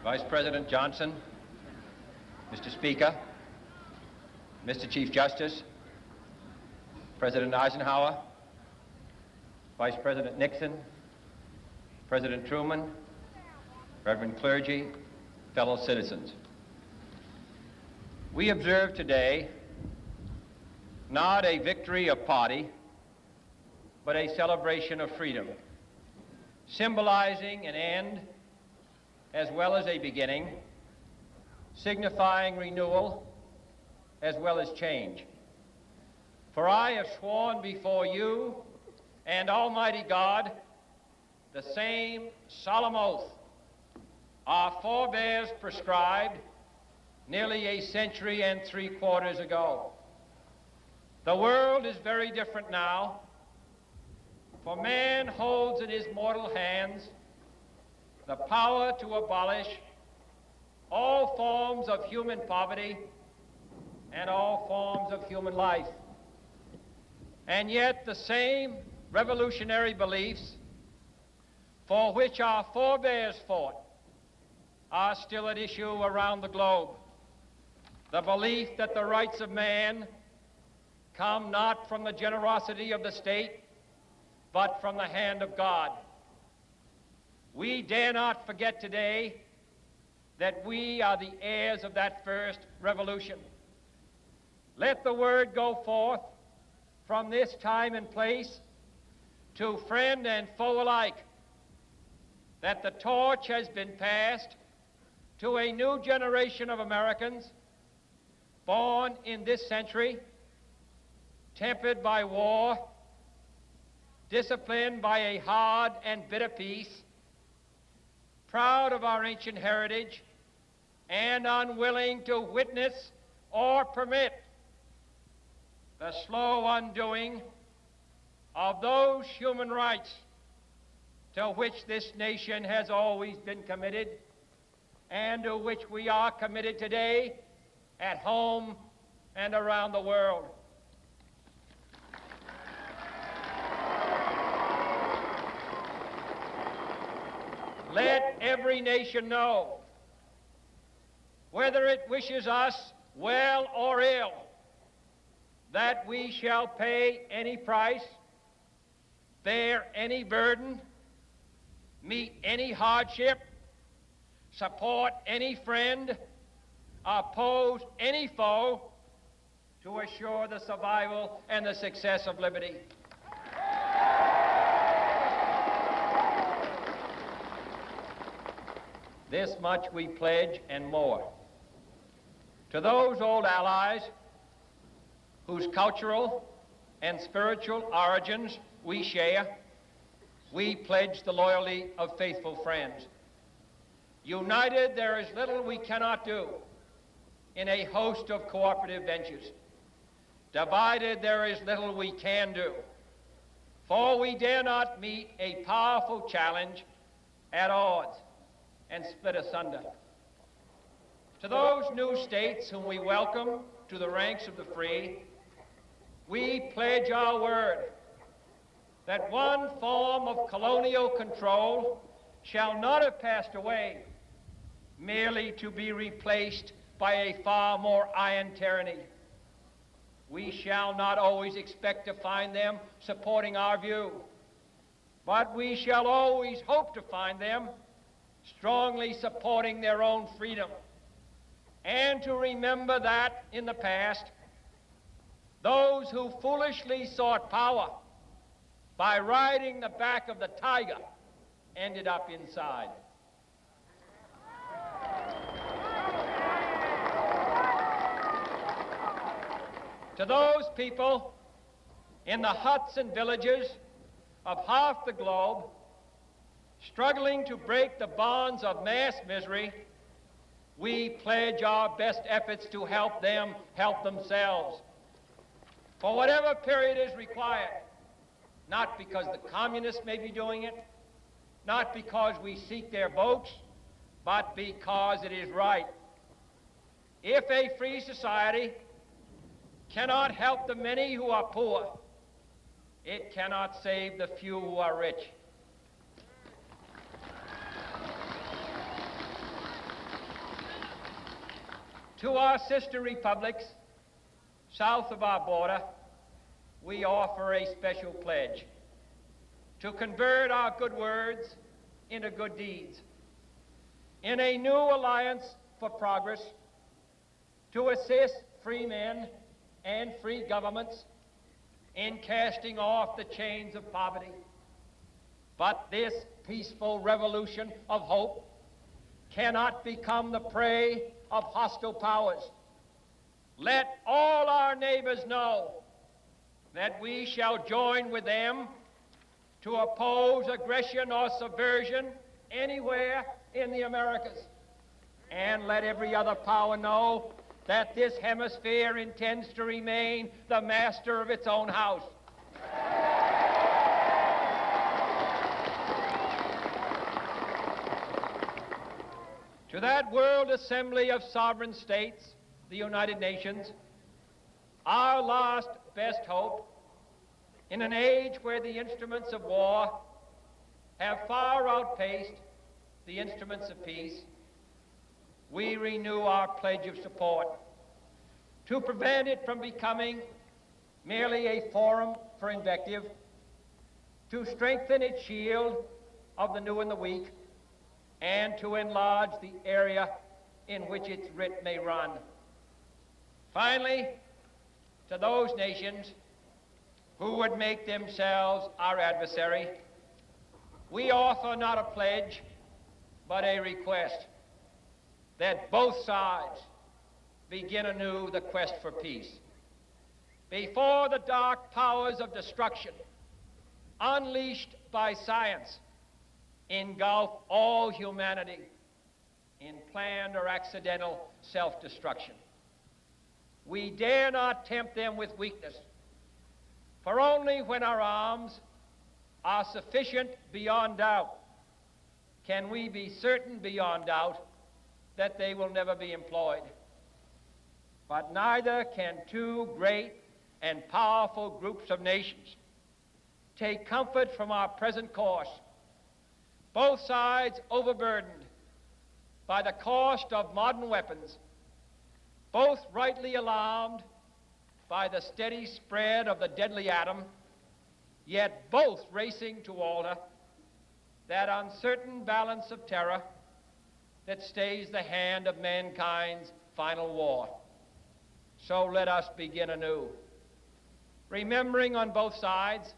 Vice President Johnson, Mr. Speaker, Mr. Chief Justice, President Eisenhower, Vice President Nixon, President Truman, Reverend clergy, fellow citizens. We observe today not a victory of party, but a celebration of freedom, symbolizing an end as well as a beginning, signifying renewal as well as change. For I have sworn before you and Almighty God the same solemn oath our forebears prescribed nearly a century and 3/4 ago. The world is very different now, for man holds in his mortal hands the power to abolish all forms of human poverty and all forms of human life. And yet the same revolutionary beliefs for which our forebears fought are still at issue around the globe. The belief that the rights of man come not from the generosity of the state, but from the hand of God. We dare not forget today that we are the heirs of that first revolution. Let the word go forth from this time and place to friend and foe alike that the torch has been passed to a new generation of Americans born in this century, tempered by war, disciplined by a hard and bitter peace, proud of our ancient heritage, and unwilling to witness or permit the slow undoing of those human rights to which this nation has always been committed and to which we are committed today at home and around the world. Let every nation know, whether it wishes us well or ill, that we shall pay any price, bear any burden, meet any hardship, support any friend, oppose any foe to assure the survival and the success of liberty. This much we pledge and more. To those old allies whose cultural and spiritual origins we share, we pledge the loyalty of faithful friends. United, there is little we cannot do in a host of cooperative ventures. Divided, there is little we can do, for we dare not meet a powerful challenge at odds and split asunder. To those new states whom we welcome to the ranks of the free, we pledge our word that one form of colonial control shall not have passed away, merely to be replaced by a far more iron tyranny. We shall not always expect to find them supporting our view, but we shall always hope to find them strongly supporting their own freedom, and to remember that in the past, those who foolishly sought power by riding the back of the tiger ended up inside. To those people in the huts and villages of half the globe struggling to break the bonds of mass misery, we pledge our best efforts to help them help themselves for whatever period is required, not because the communists may be doing it, not because we seek their votes, but because it is right. If a free society cannot help the many who are poor, it cannot save the few who are rich. To our sister republics south of our border, we offer a special pledge to convert our good words into good deeds, in a new alliance for progress, to assist free men and free governments in casting off the chains of poverty. But this peaceful revolution of hope cannot become the prey of hostile powers. Let all our neighbors know that we shall join with them to oppose aggression or subversion anywhere in the Americas. And let every other power know that this hemisphere intends to remain the master of its own house. To that World Assembly of Sovereign States, the United Nations, our last best hope, in an age where the instruments of war have far outpaced the instruments of peace, we renew our pledge of support to prevent it from becoming merely a forum for invective, to strengthen its shield of the new and the weak, and to enlarge the area in which its writ may run. Finally, to those nations who would make themselves our adversary, we offer not a pledge, but a request that both sides begin anew the quest for peace. Before the dark powers of destruction, unleashed by science, engulf all humanity in planned or accidental self-destruction, we dare not tempt them with weakness, for only when our arms are sufficient beyond doubt can we be certain beyond doubt that they will never be employed. But neither can two great and powerful groups of nations take comfort from our present course, both sides overburdened by the cost of modern weapons, both rightly alarmed by the steady spread of the deadly atom, yet both racing to alter that uncertain balance of terror that stays the hand of mankind's final war. So let us begin anew, remembering on both sides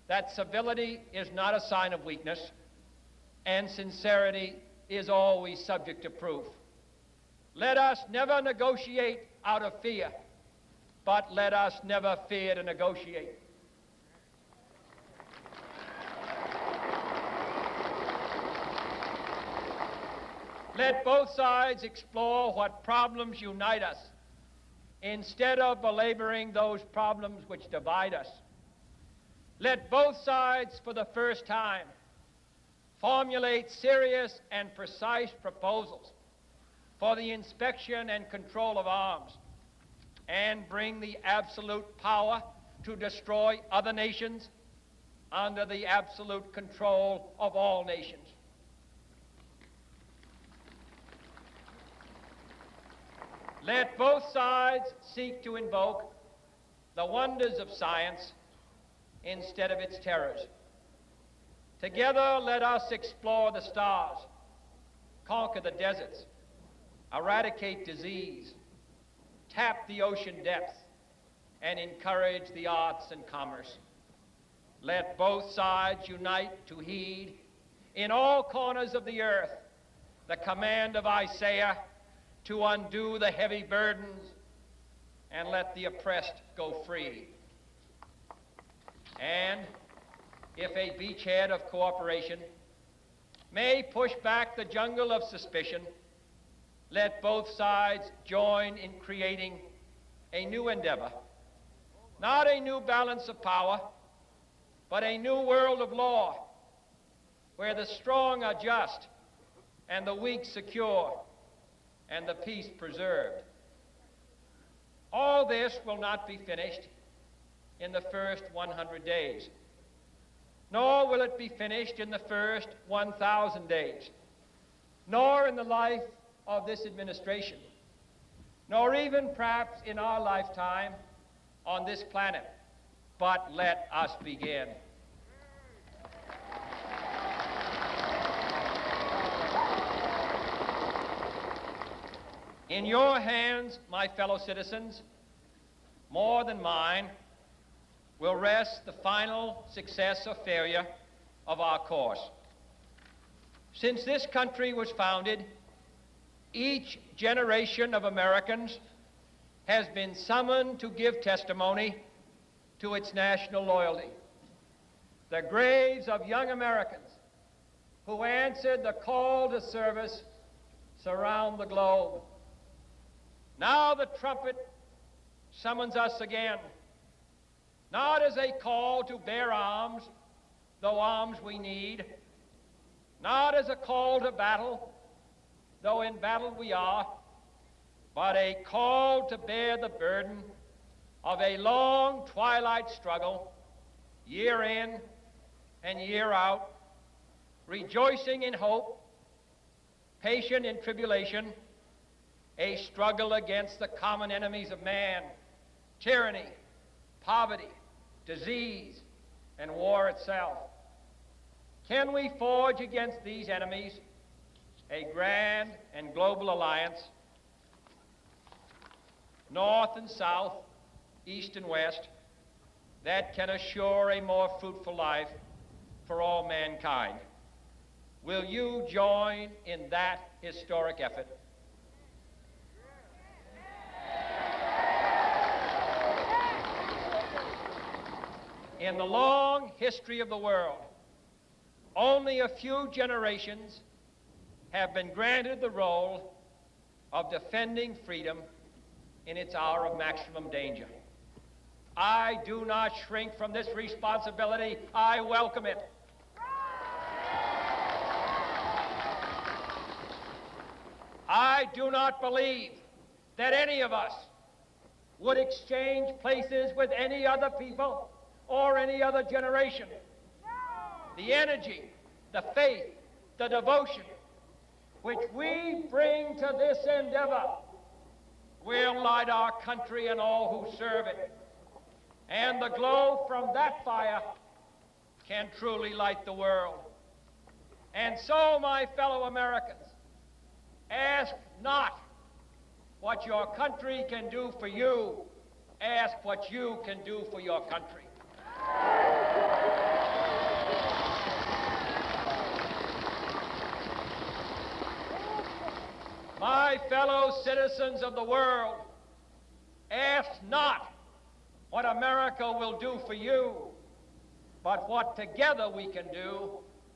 that civility is not a sign of weakness, and sincerity is always subject to proof. Let us never negotiate out of fear, but let us never fear to negotiate. Let both sides explore what problems unite us, instead of belaboring those problems which divide us. Let both sides, for the first time, formulate serious and precise proposals for the inspection and control of arms, and bring the absolute power to destroy other nations under the absolute control of all nations. Let both sides seek to invoke the wonders of science instead of its terrors. Together, let us explore the stars, conquer the deserts, eradicate disease, tap the ocean depths, and encourage the arts and commerce. Let both sides unite to heed in all corners of the earth the command of Isaiah to undo the heavy burdens and let the oppressed go free. And if a beachhead of cooperation may push back the jungle of suspicion, let both sides join in creating a new endeavor, not a new balance of power, but a new world of law, where the strong are just and the weak secure and the peace preserved. All this will not be finished in the first 100 days, nor will it be finished in the first 1,000 days, nor in the life of this administration. nor even perhaps in our lifetime on this planet. But let us begin. In your hands, my fellow citizens, more than mine, will rest the final success or failure of our course. Since this country was founded, each generation of Americans has been summoned to give testimony to its national loyalty. The graves of young Americans who answered the call to service surround the globe. Now the trumpet summons us again, not as a call to bear arms, though arms we need, not as a call to battle, though in battle we are, but a call to bear the burden of a long twilight struggle, year in and year out, rejoicing in hope, patient in tribulation, a struggle against the common enemies of man, tyranny, poverty, disease, and war itself. Can we forge against these enemies a grand and global alliance, north and south, east and west, that can assure a more fruitful life for all mankind? Will you join in that historic effort? In the long history of the world, only a few generations have been granted the role of defending freedom in its hour of maximum danger. I do not shrink from this responsibility. I welcome it. I do not believe that any of us would exchange places with any other people or any other generation. The energy, the faith, the devotion which we bring to this endeavor will light our country and all who serve it. And the glow from that fire can truly light the world. And so, my fellow Americans, ask not what your country can do for you, ask what you can do for your country. My fellow citizens of the world, ask not what America will do for you, but what together we can do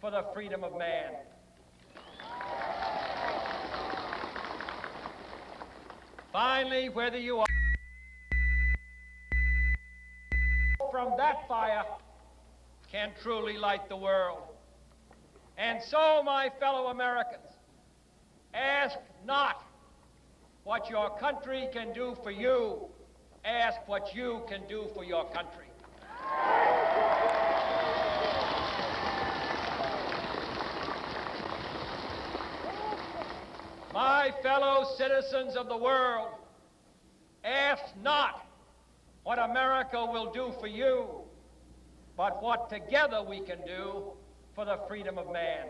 for the freedom of man. Finally, whether you are from that fire can truly light the world. And so, my fellow Americans, ask not what your country can do for you, ask what you can do for your country. My fellow citizens of the world, ask not what America will do for you, but what together we can do for the freedom of man.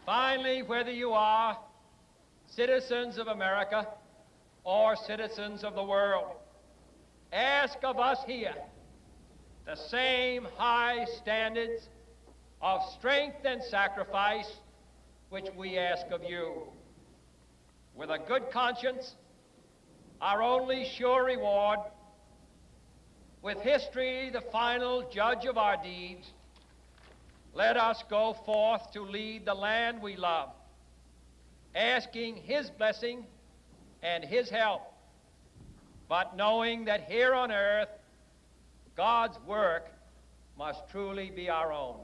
Finally, whether you are citizens of America or citizens of the world, ask of us here the same high standards of strength and sacrifice which we ask of you. With a good conscience, our only sure reward, with history the final judge of our deeds, let us go forth to lead the land we love, asking his blessing and his help, but knowing that here on earth, God's work must truly be our own.